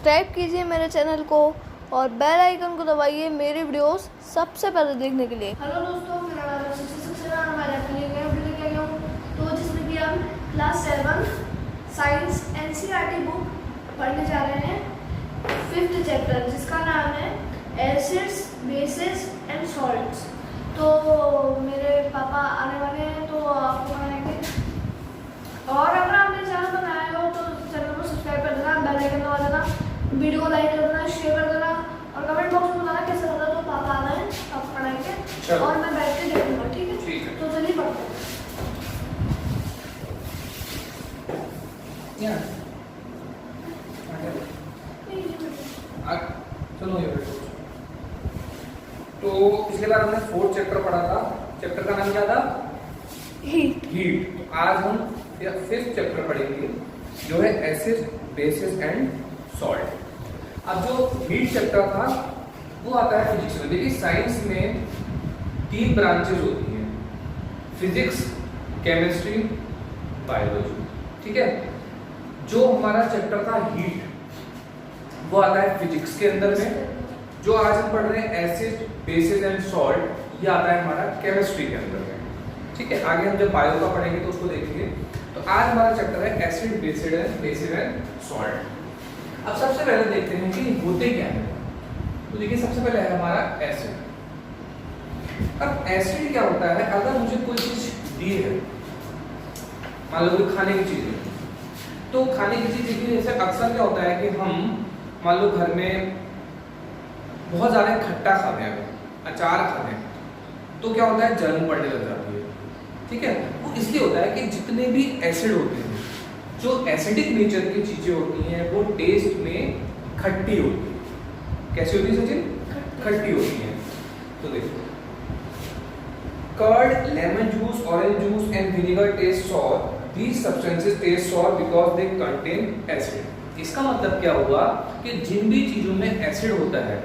Subscribe कीजिए मेरे channel को और बेल आइकन को दबाइए मेरी वीडियोस सबसे पहले देखने के लिए। हेलो दोस्तों, मेरा नाम है तो जिसमें कि हम क्लास 7 साइंस एनसीईआरटी बुक पढ़ने जा रहे हैं 5th चैप्टर, जिसका नाम है एसिड्स बेसिस एंड सॉल्ट्स। तो मेरे पापा आने वाले हैं तो आपको बनाएंगे, और अगर आपने चैनल बनाया हो तो चैनल को सब्सक्राइब कर देना, बेल आइकन दबा देना, वीडियो को लाइक कर देना, शेयर कर देना और कमेंट बॉक्स में बताना कैसा लगा। तो पापा आना है, आप पढ़ाएंगे और मैं बैठ के देखूंगा, ठीक है? ठीक है। तो चलिए पढ़ते हैं। चलो ये बैठो। तो पिछले बार हमने 4th चैप्टर पढ़ा था। चैप्टर का नाम क्या था? हीट। तो आज हम 5th चैप्टर पढ़ेंगे जो है एसिड बेसिस एंड सॉल्ट। अब जो हीट चैप्टर था वो आता है फिजिक्स में। देखिए साइंस में 3 ब्रांचेस होती हैं, फिजिक्स, केमिस्ट्री, बायोलॉजी। ठीक है। जो हमारा चैप्टर था हीट वो आता है फिजिक्स के अंदर में। जो आज हम पढ़ रहे हैं एसिड बेसिस एंड सॉल्ट, ये आता है हमारा केमिस्ट्री के अंदर में। ठीक है। आगे हम जब बायो का पढ़ेंगे तो उसको देखेंगे। तो आज हमारा चैप्टर है एसिड बेसिस एंड सॉल्ट। अब सबसे पहले देखते हैं कि होते क्या है। तो देखिए सबसे पहले है हमारा एसिड। अब एसिड क्या होता है? अगर मुझे कोई चीज दी है, मान लो कोई खाने की चीज है, तो खाने की चीज देखिए जैसे अक्सर क्या होता है कि हम मान लो घर में बहुत ज़्यादा खट्टा खाते हैं, अचार खाते हैं, तो क्या होता है जलन पड़ने लग जाती है। ठीक है। वो इसलिए होता है कि जितने भी एसिड होते हैं, जो एसिडिक नेचर की चीज़ें होती हैं, वो टेस्ट में खट्टी होती है। कैसी होती है सचिन? खट्टी होती है। तो देखो curd, lemon juice, orange juice and vinegar taste sour. These substances taste sour because they contain acid। इसका मतलब क्या हुआ कि जिन भी चीजों में एसिड होता है,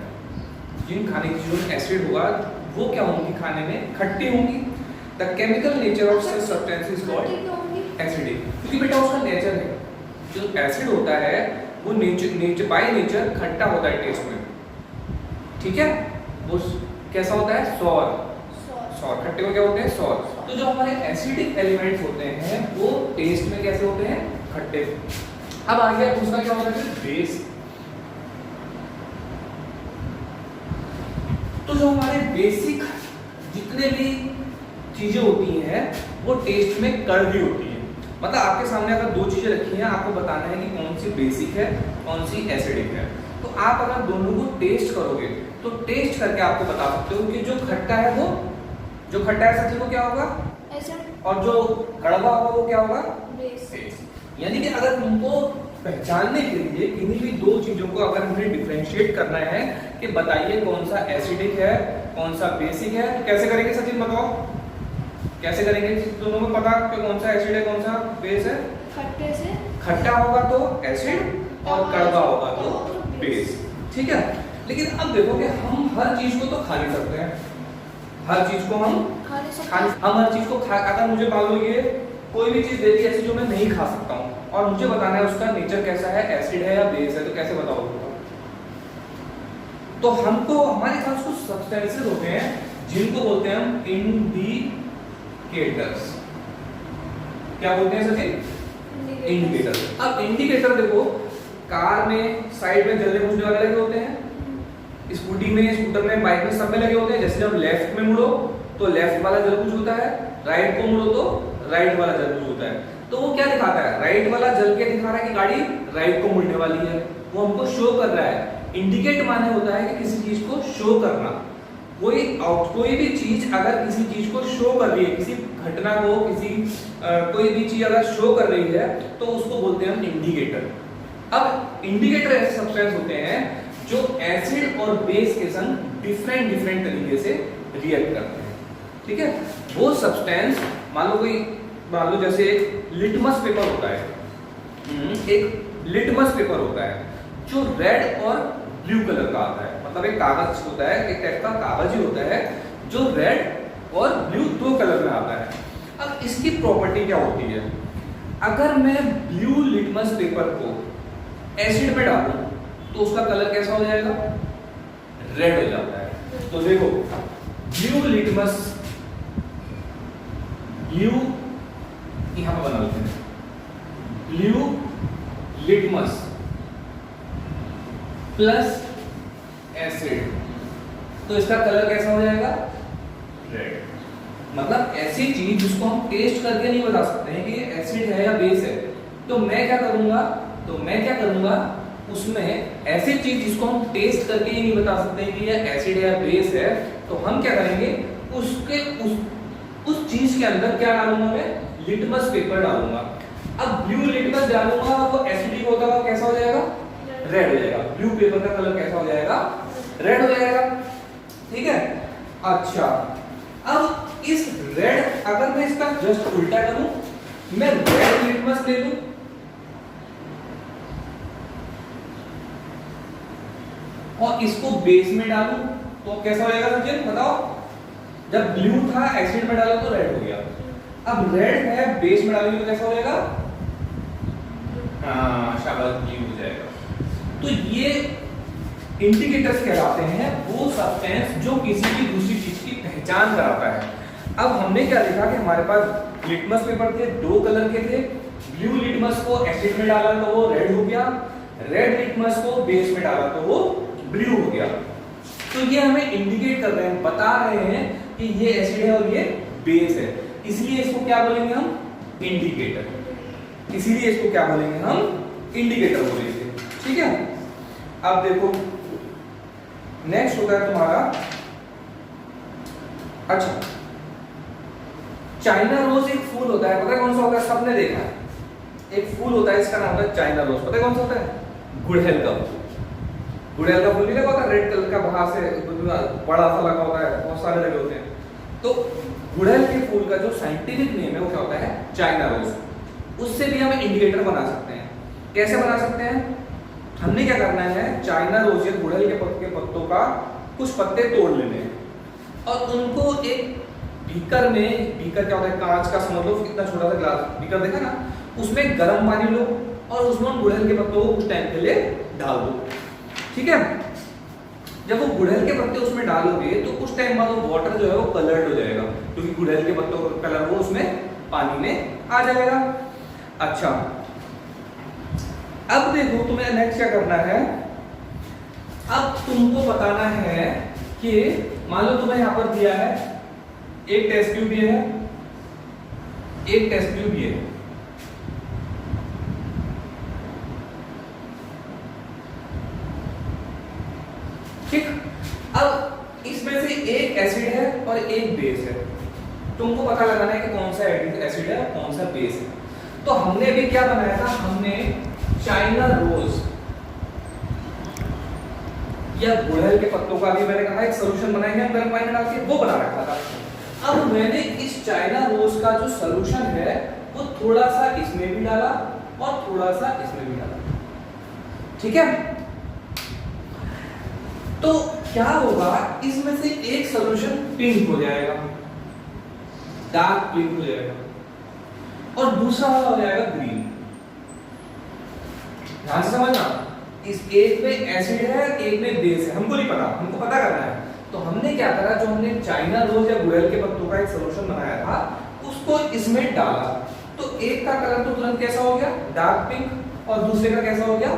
जिन खाने की चीजों में एसिड होगा, वो क्या होंगी? खाने में खट्टी होंगी। The chemical nature of such substance is called acidic। क्योंकि बेटा उसका नेचर है, जो एसिड होता है वो नेचर बाय नेचर खट्टा होता है टेस्ट में। ठीक है। वो कैसा होता है? सॉर। खट्टे को क्या होते हैं? सॉर। तो जो हमारे एसिडिक एलिमेंट्स होते हैं वो टेस्ट में कैसे होते हैं? खट्टे। अब आ गया दूसरा क्या होता है? बेस। तो जो हमारे बेसिक जितने भी चीजें होती हैं वो टेस्ट में कड़वी होती है। मतलब आपके सामने अगर 2 चीजें रखी हैं, आपको बताना है कि कौन सी बेसिक है, कौन सी एसिडिक है। तो आप अगर दोनों को टेस्ट करोगे तो टेस्ट करके आपको बता सकते हो कि जो खट्टा है वो, जो खट्टा है सच्ची वो क्या होगा? एसिड। और जो कड़वा होगा वो क्या होगा? बेस। यानी कि अगर तुमको पहचानने के लिए किन्हीं भी 2 चीजों को अगर हमें डिफरेंशिएट करना है कि बताइए कौन सा एसिडिक है, कौन सा बेसिक है, तो कैसे करेंगे सचिन बताओ? कैसे करेंगे? दोनों को पता कि कौन सा एसिड है, कौन सा बेस है? खट्टे से खट्टा होगा तो एसिड और कड़वा होगा तो बेस। ठीक है। लेकिन अब देखो कि हम हर चीज को तो खा नहीं सकते हैं, हर चीज को हम हर चीज को अगर मुझे मान लो ये कोई भी चीज देती है ऐसी जो मैं नहीं खा सकता हूँ और मुझे बताना है उसका नेचर कैसा है, एसिड है या बेस है, तो कैसे बताओगे? तो हमको हमारे पास कुछ सब्सटेंसेस होते हैं जिनको बोलते हैं हम इंडिकेटर्स। क्या बोलते हैं सचिन? इंडिकेटर। अब इंडिकेटर देखो कार में साइड में जलने बुझने वाले लगे होते हैं, स्कूटी में, स्कूटर में, बाइक में, सब में लगे होते हैं। जैसे जब लेफ्ट में मुड़ो तो लेफ्ट वाला जल बुझ होता है, राइट को मुड़ो तो राइट वाला जल बुझ होता है। तो वो क्या दिखाता है? राइट वाला जल के दिखा रहा है कि गाड़ी राइट को मुड़ने वाली है, वो हमको शो कर रहा है। इंडिकेट माने होता है कि किसी चीज को शो करना। कोई भी चीज अगर किसी चीज को शो कर रही है, किसी घटना को, कोई भी चीज अगर शो कर रही है तो उसको बोलते हैं हम इंडिकेटर। अब इंडिकेटर ऐसे सब्सटेंस होते हैं जो एसिड और बेस के संग डिफरेंट तरीके से रिएक्ट करते हैं। ठीक है। वो सब्सटेंस मान लो जैसे एक लिटमस पेपर होता है, एक लिटमस पेपर होता है जो रेड और ब्लू कलर का आता है। मतलब एक कागज होता है, एक टाइप का कागज ही होता है जो रेड और ब्लू 2 कलर में आता है। अब इसकी प्रॉपर्टी क्या होती है? अगर मैं ब्लू लिटमस पेपर को एसिड में डालूं तो उसका कलर कैसा हो जाएगा? रेड हो जाता है। तो देखो ब्लू लिटमस, ब्लू यहां पर बना लेते हैं, ब्लू लिटमस प्लस एसिड, तो इसका कलर कैसा हो जाएगा? रेड। मतलब ऐसी चीज जिसको हम टेस्ट करके नहीं बता सकते हैं कि ये एसिड है या बेस है, तो मैं क्या करूंगा उसमें ऐसी चीज जिसको हम टेस्ट करके ही नहीं बता सकते हैं कि ये एसिड है या बेस है, तो हम क्या करेंगे उसके उस चीज के अंदर क्या डालूंगा मैं? लिटमस पेपर डालूंगा। अब ब्लू लिटमस डालूंगा वो एसिडिक होता है, कैसा हो जाएगा? रेड हो जाएगा। ब्लू पेपर का कलर कैसा हो जाएगा? रेड हो जाएगा। ठीक है। अच्छा, अब इस रेड अगर मैं इसका जस्ट उल्टा करूं, मैं रेड लिटमस ले लूं और इसको बेस में डालूं तो कैसा हो जाएगा सचिन बताओ? जब ब्लू था एसिड में डाला तो रेड हो गया, अब रेड है बेस में डालेंगे तो कैसा हो जाएगा? हाँ शाबाश, ब्लू हो जाएगा। तो ये इंडिकेटर्स कहलाते हैं वो सब्सटेंस जो किसी भी दूसरी चीज की पहचान कराता है। अब हमने क्या देखा कि हमारे पास लिटमस पेपर थे, दो कलर के थे। ब्लू लिटमस को एसिड में डाला तो वो रेड हो गया, रेड लिटमस को बेस में डाला तो वो ब्लू हो गया। तो ये हमें इंडिकेट कर रहे हैं, बता रहे हैं कि ये एसिड है और ये बेस है, इसलिए इसको क्या बोलेंगे हम? इंडिकेटर। इसीलिए इसको क्या बोलेंगे हम? इंडिकेटर बोलेंगे। ठीक है। अब देखो नेक्स्ट होता है तुम्हारा, अच्छा चाइना रोज एक फूल होता है, पता है कौन सा होता है? सबने देखा है, एक फूल होता है इसका नाम होता है चाइना रोज। पता है कौन सा होता है? गुड़हल का फूल। गुड़हल का फूल नहीं लगा होता रेड कलर का, बाहर से बड़ा सा लगा होता है, बहुत सारे लगे होते हैं। तो गुड़हल के फूल का जो साइंटिफिक नेम है वो क्या होता है? China rose. उससे भी हम इंडिकेटर बना सकते हैं। कैसे बना सकते हैं? हमने क्या करना है, चाइना रोज या गुड़हल के पत्तों का कुछ पत्ते तोड़ लेने हैं और उनको एक बीकर में, बीकर क्या होता है? कांच का, समझ लो कितना छोटा सा ग्लास बीकर देखा ना, उसमें गर्म पानी लो और उसमें उन गुड़हल के पत्तों को कुछ टाइम के लिए डाल दो। ठीक है। जब वो गुड़हल के पत्ते उसमें डालोगे तो कुछ टाइम बाद वो वाटर जो है वो कलर्ड हो जाएगा, क्योंकि गुड़हल के पत्तों का कलर वो उसमें पानी में आ जाएगा। अच्छा, अब देखो तुम्हें नेक्स्ट क्या करना है, अब तुमको बताना है कि मान लो तुम्हें यहां पर दिया है एक टेस्ट ट्यूब ये है, एक टेस्ट ट्यूब ये है। ठीक। अब इसमें से एक एसिड है और एक बेस है, तुमको पता लगाना है कि कौन सा एसिड है और कौन सा बेस है। तो हमने अभी क्या बनाया था? हमने चाइना रोज या गुड़हल के पत्तों का भी मैंने कहा एक सोल्यूशन बनाएंगे हम गर्म पानी में डाल के, वो बना रखा था। अब मैंने इस चाइना रोज का जो सोल्यूशन है वो थोड़ा सा इसमें भी डाला और थोड़ा सा इसमें भी डाला। ठीक है। तो क्या होगा, इसमें से एक सोल्यूशन पिंक हो जाएगा, डार्क पिंक हो जाएगा, और दूसरा वाला हो जाएगा ग्रीन। ध्यान से समझना, इस एक में एसिड है एक में बेस है, हमको नहीं पता, हमको पता करना है। तो हमने क्या करा, जो हमने चाइना रोज या गुड़हल के पत्तों का एक सोल्यूशन बनाया था उसको इसमें डाला, तो एक का कलर तो तुरंत कैसा हो गया? डार्क पिंक, और दूसरे का कैसा हो गया?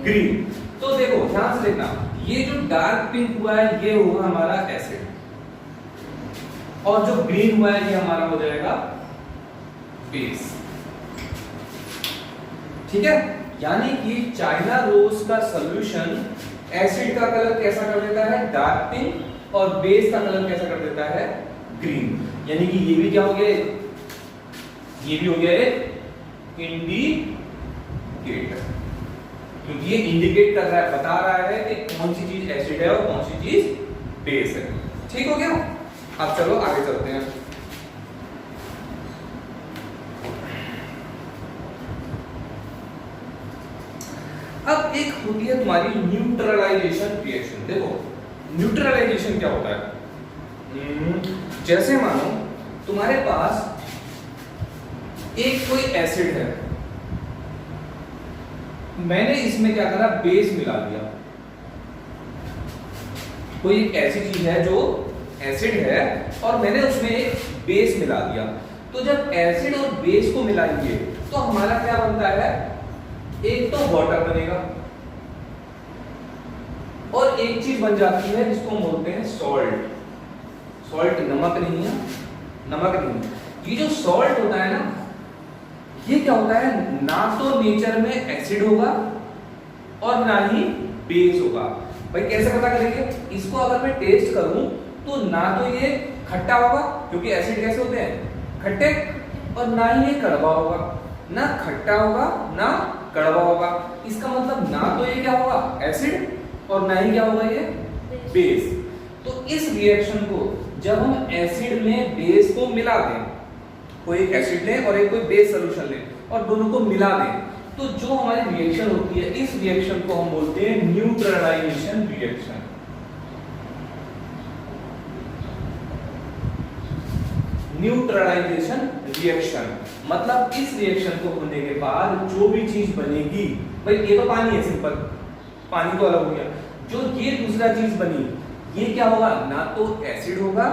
ग्रीन। तो देखो ध्यान से देखना, ये जो डार्क पिंक हुआ है ये होगा हमारा एसिड, और जो ग्रीन हुआ है ये हमारा हो जाएगा बेस। ठीक है। यानी कि चाइना रोज का सॉल्यूशन एसिड का कलर कैसा कर देता है? डार्क पिंक, और बेस का कलर कैसा कर देता है? ग्रीन। यानी कि ये भी क्या हो गया? ये भी हो गया एक इंडिकेटर, क्योंकि ये इंडिकेट कर रहा है, बता रहा है कि कौन सी चीज एसिड है और कौन सी चीज बेस है। ठीक हो गया। अब चलो आगे चलते हैं। अब एक होती है तुम्हारी न्यूट्रलाइजेशन रिएक्शन। देखो न्यूट्रलाइजेशन क्या होता है? जैसे मानो तुम्हारे पास एक कोई एसिड है, मैंने इसमें क्या करा? बेस मिला दिया। कोई एक ऐसी चीज है जो एसिड है और मैंने उसमें एक बेस मिला दिया, तो जब एसिड और बेस को मिलाएंगे तो हमारा क्या बनता है, एक तो वाटर बनेगा और एक चीज बन जाती है जिसको हम बोलते हैं सॉल्ट। सॉल्ट नमक नहीं है, नमक नहीं। ये जो सॉल्ट होता है ना, ये क्या होता है, ना तो नेचर में एसिड होगा और ना ही बेस होगा। भाई कैसे पता करेंगे, इसको अगर मैं टेस्ट करूं तो ना तो ये खट्टा होगा, क्योंकि एसिड कैसे होते हैं, खट्टे, और ना ही ये कड़वा होगा, ना खट्टा होगा ना कड़वा होगा। इसका मतलब ना तो ये क्या होगा, एसिड, और ना ही क्या होगा ये बेस। तो इस रिएक्शन को जब हम एसिड में बेस को मिला दें, कोई एक एसिड लें और एक कोई बेस सॉल्यूशन लें और दोनों को मिला दें, तो जो हमारी रिएक्शन होती है, इस रिएक्शन को हम बोलते हैं न्यूट्रलाइजेशन रिएक्शन। न्यूट्रलाइजेशन रिएक्शन मतलब इस रिएक्शन को होने के बाद जो भी चीज बनेगी, भाई ये तो पानी है, सिंपल, पानी तो अलग हो गया, जो ये दूसरा चीज बनी, ये क्या होगा, ना तो एसिड होगा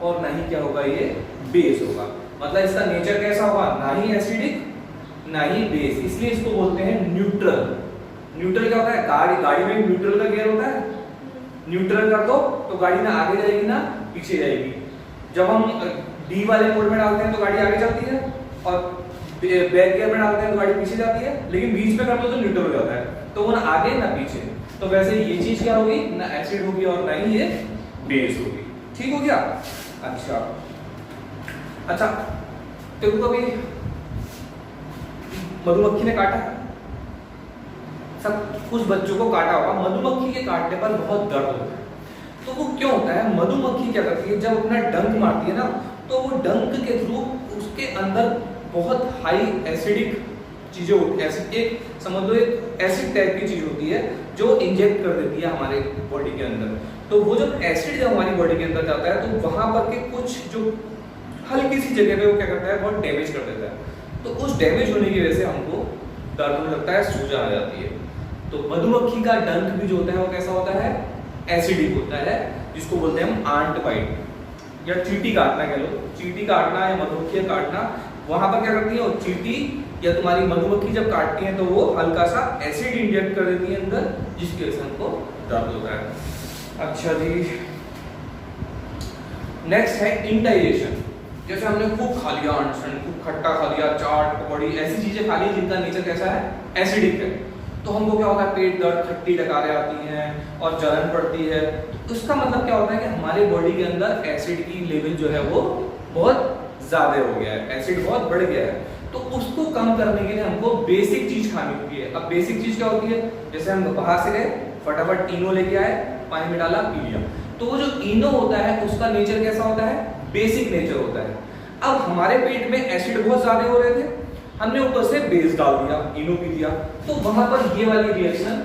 और ना ही क्या होगा, ये बेस होगा। मतलब इसका नेचर कैसा होगा, ना ही एसिडिक ना ही बेस, इसलिए इसको बोलते हैं न्यूट्रल। न्यूट्रल क्या होता है, गाड़ी में न्यूट्रल का गियर होता है, न्यूट्रल कर दो तो गाड़ी ना आगे जाएगी ना पीछे जाएगी। जब हम डी वाले मोड में डालते हैं तो गाड़ी आगे चलती है, और बैक गियर में डालते हैं तो गाड़ी पीछे जाती है, लेकिन बीच में कर दो तो न्यूट्रल हो जाता है, तो वो ना आगे ना पीछे। तो वैसे ये चीज क्या होगी, ना एसिड होगी और ना ही ये बेस होगी। ठीक हो गया। अच्छा तो कभी मधुमक्खी ने काटा, सब कुछ बच्चों को काटा होगा, मधुमक्खी के काटने पर बहुत दर्द होता है। तो वो क्यों होता है, मधुमक्खी क्या करती है, जब अपना डंक मारती है ना, तो वो डंक के थ्रू उसके अंदर बहुत हाई एसिडिक चीजें होती है, एक समझ लो एक एसिड टाइप की चीज होती है जो इंजेक्ट कर देती है हमारे बॉडी के अंदर। तो वो जब एसिड जब हमारी बॉडी के अंदर जाता है तो वहां पर के कुछ जो हल्की सी जगह पे वो क्या करता है, बहुत डैमेज कर देता है। तो उस डैमेज होने की वजह से हमको दर्द होने लगता है, सूजन आ जाती है। तो मधुमक्खी का डंक भी जो होता है वो कैसा होता है, एसिडिक होता है, जिसको बोलते हैं हम आंट बाइट या चींटी काटना कह लो। चींटी काटना या मधुमक्खी काटना, वहां पर क्या करती है, और चींटी या तुम्हारी मधुमक्खी जब काटती है तो वो हल्का सा एसिड इंजेक्ट कर देती है अंदर, जिसकी वजह से हमको दर्द होता है। अच्छा जी, नेक्स्ट है इंडाइजेशन। जैसे हमने खूब खा लिया अनशन, खूब खट्टा खा लिया, चाट पकौड़ी, ऐसी चीजें खा ली जिनका नेचर कैसा है, एसिडिक है, तो हमको क्या होता है, पेट दर्द, खट्टी डकारें आती हैं और जलन पड़ती है। तो उसका मतलब क्या होता है कि हमारे बॉडी के अंदर एसिड की लेवल जो है वो बहुत ज्यादा हो गया है, एसिड बहुत बढ़ गया है। तो उसको कम करने के लिए हमको बेसिक चीज खानी होती है। अब बेसिक चीज क्या होती है, जैसे हम बाहर से गए, फटाफट इनो लेके आए, पानी में डाला, पी लिया, तो वो जो इनो होता है उसका नेचर कैसा होता है, बेसिक नेचर होता है। अब हमारे पेट में एसिड बहुत ज्यादा हो रहे थे, हमने ऊपर से बेस डाल दिया, इनो पी दिया, तो वहां पर ये वाली रिएक्शन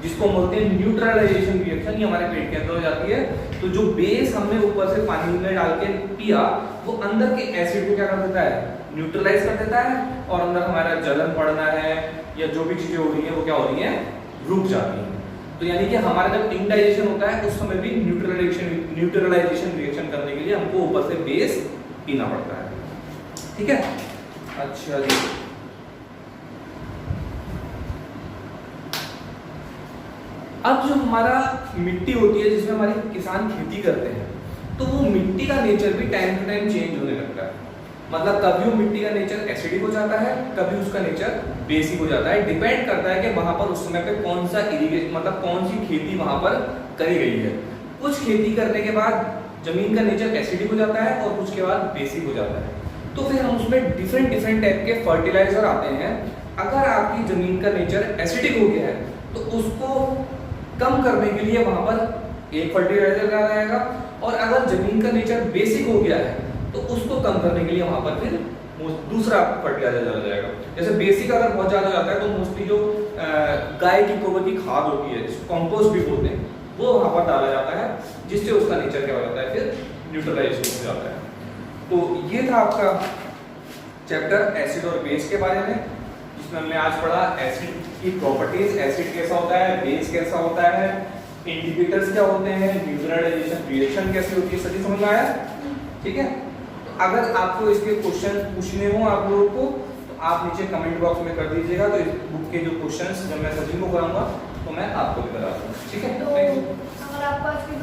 जिसको बोलते हैं न्यूट्रलाइजेशन रिएक्शन, ये हमारे पेट के अंदर हो जाती है। तो जो बेस हमने ऊपर से पानी में डाल के पिया, वो अंदर के एसिड को क्या कर देता है, न्यूट्रलाइज कर देता है, और अंदर हमारा जलन पड़ना है या जो भी चीजें हो रही है वो क्या हो रही है, रुक जाती है। तो यानी कि हमारा जब इंडाइजेशन होता है उस समय भी न्यूट्रलाइजेशन रिएक्शन करने के लिए हमको ऊपर से बेस पीना पड़ता है। ठीक है। अच्छा जी, अब जो हमारा मिट्टी होती है जिसमें हमारी किसान खेती करते हैं, तो वो मिट्टी का नेचर भी टाइम टू टाइम चेंज होने लगता है। मतलब कभी वो मिट्टी का नेचर एसिडिक हो जाता है, कभी उसका नेचर बेसिक हो जाता है। डिपेंड करता है कि वहां पर उस समय पे कौन सा इरिगेशन, मतलब कौन सी खेती वहां पर करी गई है। कुछ खेती करने के बाद जमीन का नेचर एसिडिक हो जाता है और कुछ के बाद बेसिक हो जाता है। तो फिर हम उसमें डिफरेंट टाइप के फर्टिलाइजर आते हैं। अगर आपकी जमीन का नेचर एसिडिक हो गया है तो उसको कम करने के लिए वहां पर एक फर्टिलाइजर डाला जाएगा, और अगर जमीन का नेचर बेसिक हो गया है तो उसको कम करने के लिए वहां पर फिर दूसरा फर्टिलाइजर डाला जाएगा। जैसे बेसिक अगर बहुत ज्यादा हो जाता है तो मोस्टली जो गाय की गोबर की खाद होती है, जिसको कंपोस्ट भी बोलते हैं, वो वहां पर डाला जाता है, जिससे उसका नेचर क्या हो जाता है, फिर न्यूट्रलाइजेशन हो जाता है। तो ये था आपका चैप्टर एसिड और बेस के बारे में, जिसमें हमने आज पढ़ा एसिड की प्रॉपर्टीज, एसिड कैसा होता है, बेस कैसा होता है, इंडिकेटर्स क्या होते हैं, न्यूट्रलाइजेशन रिएक्शन कैसे होती है, सभी समझ में आया? ठीक है। अगर आपको इसके क्वेश्चन पूछने हो आप लोगों को तो आप नीचे कमेंट बॉक्स में कर दीजिएगा, तो इस बुक के जो क्वेश्चंस जब मैं सभी को कराऊंगा तो मैं आपको भी करा दूंगा। ठीक है। तो अगर आपको आज की